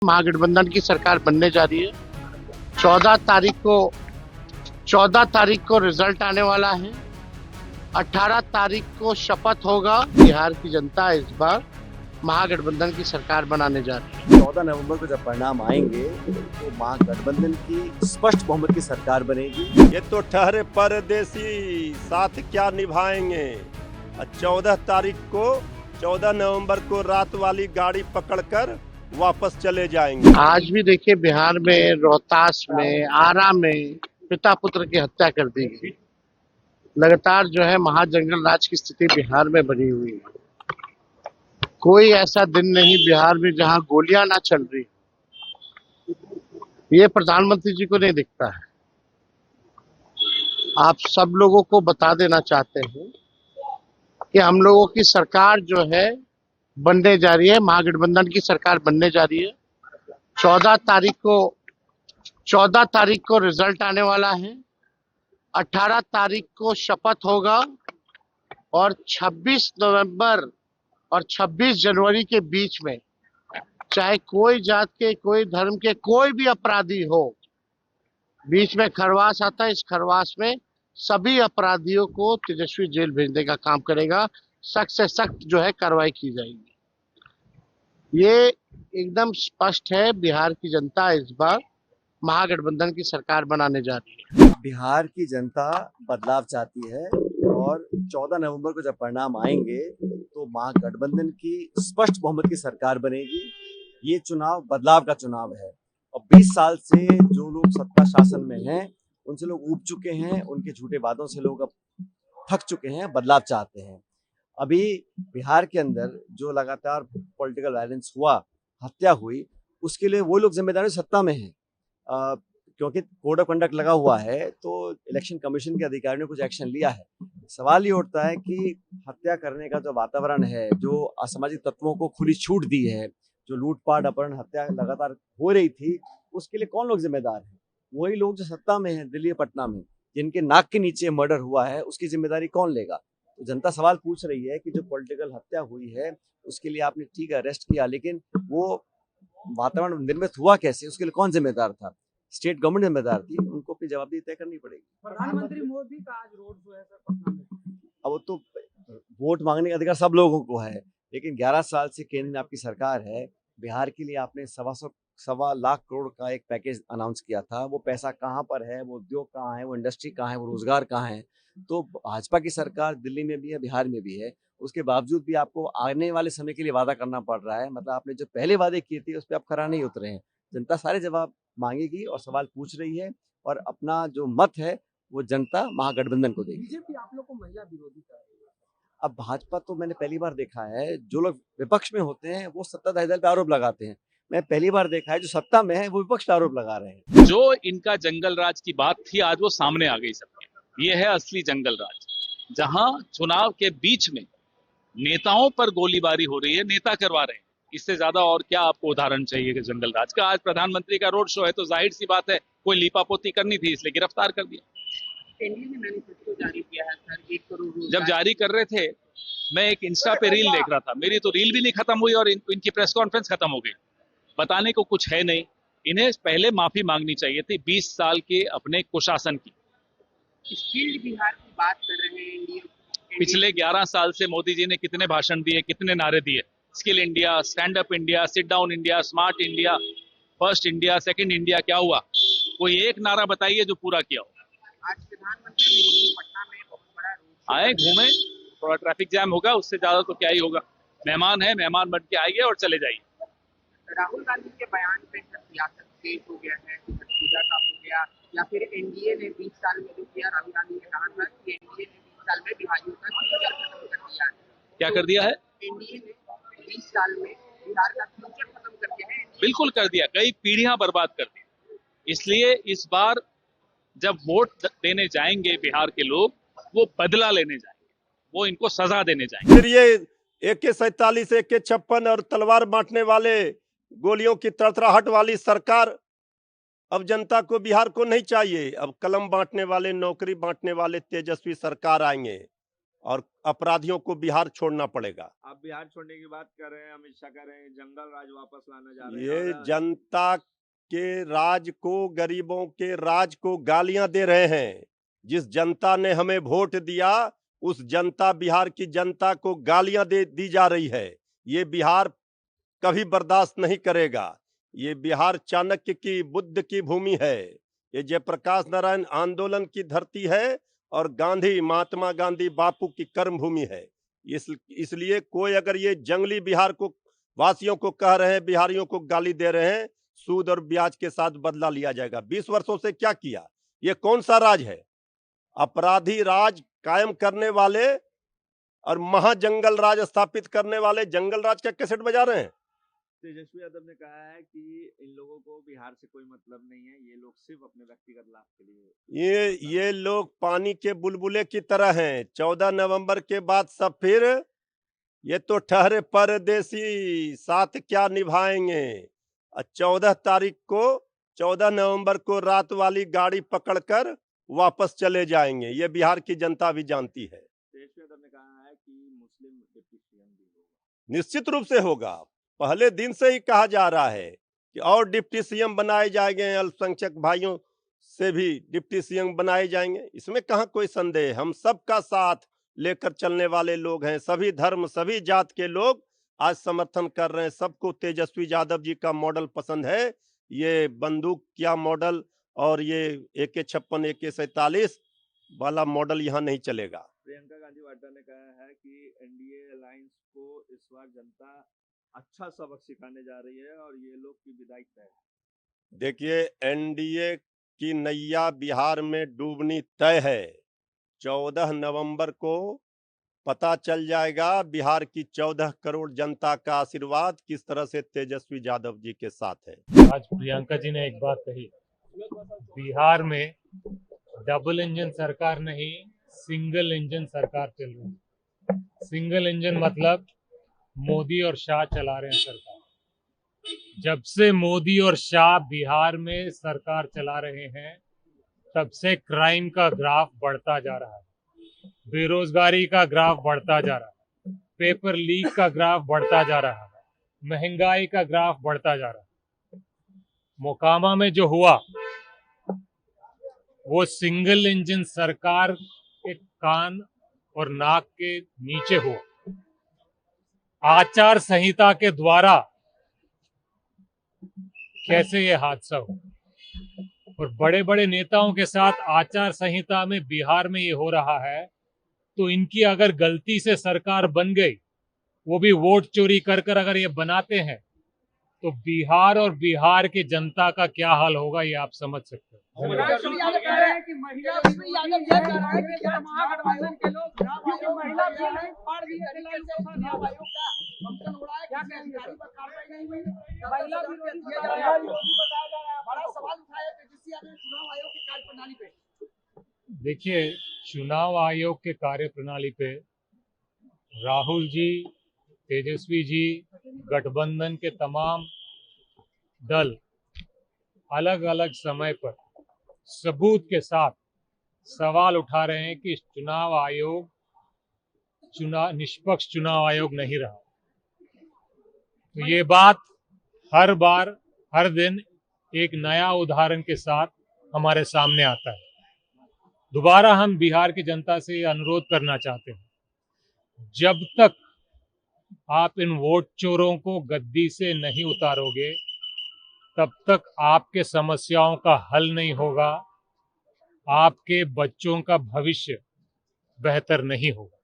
महागठबंधन की सरकार बनने जा रही है। 14 तारीख को 14 तारीख को रिजल्ट आने वाला है। 18 तारीख को शपथ होगा। बिहार की जनता इस बार महागठबंधन की सरकार बनाने जा रही है। 14 नवंबर को जब परिणाम आएंगे तो महागठबंधन की स्पष्ट बहुमत की सरकार बनेगी। ये तो ठहरे परदेसी साथ क्या निभाएंगे। 14 तारीख को 14 नवंबर को रात वाली गाड़ी पकड़कर वापस चले जाएंगे। आज भी देखिए बिहार में रोहतास में आरा में पिता पुत्र की हत्या कर दी गई। लगातार जो है महाजंगल राज की स्थिति बिहार में बनी हुई है। कोई ऐसा दिन नहीं बिहार में जहां गोलियां ना चल रही। ये प्रधानमंत्री जी को नहीं दिखता है। आप सब लोगों को बता देना चाहते हैं कि हम लोगों की सरकार जो है बनने जा रही है। महागठबंधन की सरकार बनने जा रही है। 14 तारीख को रिजल्ट आने वाला है। 18 तारीख को शपथ होगा और 26 नवंबर और 26 जनवरी के बीच में चाहे कोई जात के, कोई धर्म के, कोई भी अपराधी हो, बीच में खरवास आता है। इस खरवास में सभी अपराधियों को तेजस्वी जेल भेजने का काम करेगा। सख्त से सख्त जो है कार्रवाई की जाएगी। ये एकदम स्पष्ट है। बिहार की जनता इस बार महागठबंधन की सरकार बनाने जा रही है। बिहार की जनता बदलाव चाहती है और 14 नवंबर को जब परिणाम आएंगे तो महागठबंधन की स्पष्ट बहुमत की सरकार बनेगी। ये चुनाव बदलाव का चुनाव है और 20 साल से जो लोग सत्ता शासन में हैं उनसे लोग ऊब चुके हैं। उनके झूठे वादों से लोग अब थक चुके हैं, बदलाव चाहते हैं। अभी बिहार के अंदर जो लगातार पॉलिटिकल वायलेंस हुआ, हत्या हुई, उसके लिए वो लोग जिम्मेदार सत्ता में हैं। क्योंकि कोड ऑफ कंडक्ट लगा हुआ है तो इलेक्शन कमीशन के अधिकारियों ने कुछ एक्शन लिया है। सवाल ये उठता है कि हत्या करने का जो वातावरण है, जो असामाजिक तत्वों को खुली छूट दी है, जो लूटपाट अपहरण हत्या लगातार हो रही थी, उसके लिए कौन लोग जिम्मेदार हैं? वही लोग जो सत्ता में हैं, दिल्ली पटना में, जिनके नाक के नीचे मर्डर हुआ है, उसकी जिम्मेदारी कौन लेगा? तो जनता सवाल पूछ रही है कि जो पॉलिटिकल हत्या हुई है उसके लिए आपने ठीक है अरेस्ट किया, लेकिन वो वातावरण निर्मित हुआ कैसे, उसके लिए कौन जिम्मेदार था? स्टेट गवर्नमेंट जिम्मेदार थी। उनको अपनी जवाबदेही तय करनी पड़ेगी। प्रधानमंत्री मोदी का आज रोड शो है सर पटना में। अब वो तो वोट मांगने का अधिकार सब लोगों को है, लेकिन 11 साल से केंद्र में आपकी सरकार है। बिहार के लिए आपने सवा लाख करोड़ का एक पैकेज अनाउंस किया था। वो पैसा कहाँ पर है? वो उद्योग कहाँ है? वो इंडस्ट्री कहाँ है? वो रोजगार कहाँ है? तो भाजपा की सरकार दिल्ली में भी है, बिहार में भी है। उसके बावजूद भी आपको आने वाले समय के लिए वादा करना पड़ रहा है। मतलब आपने जो पहले वादे किए थे उस पर आप खरा नहीं उतरे हैं। जनता सारे जवाब मांगेगी और सवाल पूछ रही है और अपना जो मत है वो जनता महागठबंधन को देगी। बीजेपी आप लोग को महिला विरोधी कर रही है। अब भाजपा तो मैंने पहली बार देखा है, जो लोग विपक्ष में होते हैं वो सत्ताधारी दल पे आरोप लगाते हैं। मैं पहली बार देखा है जो सत्ता में है वो विपक्ष पे आरोप लगा रहे हैं। जो इनका जंगल राज की बात थी आज वो सामने आ गई सबके। ये है असली जंगल राज, जहां चुनाव के बीच में नेताओं पर गोलीबारी हो रही है, नेता करवा रहे हैं। इससे ज्यादा और क्या आपको उदाहरण चाहिए कि जंगल राज का? आज प्रधानमंत्री का रोड शो है तो जाहिर सी बात है कोई लीपापोती करनी थी, इसलिए गिरफ्तार कर दिया। एनडीए ने मैनिफेस्टो जारी किया है सर, 1 करोड़ जब जारी कर रहे थे मैं एक इंस्टा पे रील देख रहा था। मेरी तो रील भी नहीं खत्म हुई और इनकी प्रेस कॉन्फ्रेंस खत्म हो गई। बताने को कुछ है नहीं। इन्हें पहले माफी मांगनी चाहिए थी 20 साल के अपने कुशासन की। स्किल्ड बिहार की बात कर रहे हैं एनडीए। पिछले 11 साल से मोदी जी ने कितने भाषण दिए, कितने नारे दिए? Skill India, stand up India, sit down India, smart India, first India, second India. क्या हुआ? कोई एक नारा बताइए जो पूरा किया हो। आज प्रधानमंत्री मोदी पटना में बहुत बड़ा रोड शो आए, घूमे, थोड़ा ट्रैफिक जैम होगा, उससे ज्यादा तो क्या ही होगा। मेहमान है, मेहमान बन के आइए और चले जाइए। राहुल गांधी के बयान पे सर सियासत तेज हो गया है, छठ पूजा का हो गया, या फिर एनडीए ने 20 साल में जो किया, राहुल गांधी ने कहा था कि एनडीए ने 20 साल में बिहारियों का फ्यूचर खत्म कर दिया है। क्या कर दिया है? एनडीए ने 20 साल में बिहार का फ्यूचर खत्म कर दिया है। बिल्कुल कर दिया, कई पीढ़ियां बर्बाद कर दी। इसलिए इस बार जब वोट देने जाएंगे बिहार के लोग, वो बदला लेने जाएंगे, वो इनको सजा देने जाएंगे। फिर ये AK-47, AK-56 और तलवार बांटने वाले, गोलियों की तरतराहट वाली सरकार अब जनता को, बिहार को नहीं चाहिए। अब कलम बांटने वाले, नौकरी बांटने वाले तेजस्वी सरकार आएंगे। और अपराधियों को बिहार छोड़ना पड़ेगा। आप बिहार छोड़ने की बात कर रहे हैं, अमित शाह कह रहे हैं जंगल राज वापस लाना जा रहे हैं। ये और जनता के राज को, गरीबों के राज को गालियां दे रहे हैं। जिस जनता ने हमें वोट दिया, उस जनता, बिहार की जनता को गालियां दी जा रही है। ये बिहार कभी बर्दाश्त नहीं करेगा। ये बिहार चाणक्य की, बुद्ध की भूमि है। ये जयप्रकाश नारायण आंदोलन की धरती है और महात्मा गांधी बापू की कर्म भूमि है। इसलिए कोई अगर ये जंगली बिहार को, वासियों को कह रहे हैं, बिहारियों को गाली दे रहे हैं, सूद और ब्याज के साथ बदला लिया जाएगा। 20 वर्षों से क्या किया? ये कौन सा राज है? अपराधी राज कायम करने वाले और महाजंगल राज स्थापित करने वाले जंगल राज का कैसेट बजा रहे हैं। तेजस्वी यादव ने कहा है कि इन लोगों को बिहार से कोई मतलब नहीं है, ये लोग सिर्फ अपने व्यक्तिगत लाभ के लिए। ये लोग पानी के बुलबुले की तरह हैं। 14 नवंबर के बाद सब फिर ये तो ठहरे परदेसी, साथ क्या निभाएंगे। 14 नवंबर को रात वाली गाड़ी पकड़कर वापस चले जाएंगे। ये बिहार की जनता भी जानती है। तेजस्वी यादव ने कहा है कि मुस्लिम डिप्टी सीएम भी होगा। निश्चित रूप से होगा। पहले दिन से ही कहा जा रहा है कि और डिप्टी सीएम बनाए जाएंगे, अल्पसंख्यक भाइयों से भी डिप्टी सीएम बनाए जाएंगे। इसमें कहाँ कोई संदेह। हम सबका साथ लेकर चलने वाले लोग हैं। सभी धर्म, सभी जात के लोग आज समर्थन कर रहे हैं। सबको तेजस्वी यादव जी का मॉडल पसंद है। ये बंदूक क्या मॉडल और ये AK-56, AK-47 वाला मॉडल यहाँ नहीं चलेगा। प्रियंका गांधी वाड्रा ने कहा है कि एनडीए अलायंस को इस बार जनता अच्छा सबक सिखाने जा रही है और ये लोग की विदाई तय है। देखिए, एनडीए की नैया बिहार में डूबनी तय है। 14 नवंबर को पता चल जाएगा बिहार की 14 करोड़ जनता का आशीर्वाद किस तरह से तेजस्वी यादव जी के साथ है। आज प्रियंका जी ने एक बात कही, बिहार में डबल इंजन सरकार नहीं, सिंगल इंजन सरकार चल रही है। सिंगल इंजन मतलब मोदी और शाह चला रहे हैं सरकार। जब से मोदी और शाह बिहार में सरकार चला रहे हैं, तब से क्राइम का ग्राफ बढ़ता जा रहा है, बेरोजगारी का ग्राफ बढ़ता जा रहा है, पेपर लीक का ग्राफ बढ़ता जा रहा है, महंगाई का ग्राफ बढ़ता जा रहा है। मोकामा में जो हुआ वो सिंगल इंजन सरकार के कान और नाक के नीचे हुआ। आचार संहिता के द्वारा कैसे ये हादसा हो, और बड़े बड़े नेताओं के साथ आचार संहिता में बिहार में ये हो रहा है, तो इनकी अगर गलती से सरकार बन गई, वो भी वोट चोरी कर कर अगर ये बनाते हैं, तो बिहार और बिहार की जनता का क्या हाल होगा ये आप समझ सकते हैं। देखिए, चुनाव आयोग के कार्यप्रणाली पे राहुल जी, तेजस्वी जी, गठबंधन के तमाम दल अलग अलग समय पर सबूत के साथ सवाल उठा रहे हैं कि चुनाव आयोग निष्पक्ष चुनाव आयोग नहीं रहा। तो ये बात हर बार, हर दिन एक नया उदाहरण के साथ हमारे सामने आता है। दोबारा हम बिहार की जनता से ये अनुरोध करना चाहते हैं, जब तक आप इन वोट चोरों को गद्दी से नहीं उतारोगे, तब तक आपके समस्याओं का हल नहीं होगा, आपके बच्चों का भविष्य बेहतर नहीं होगा।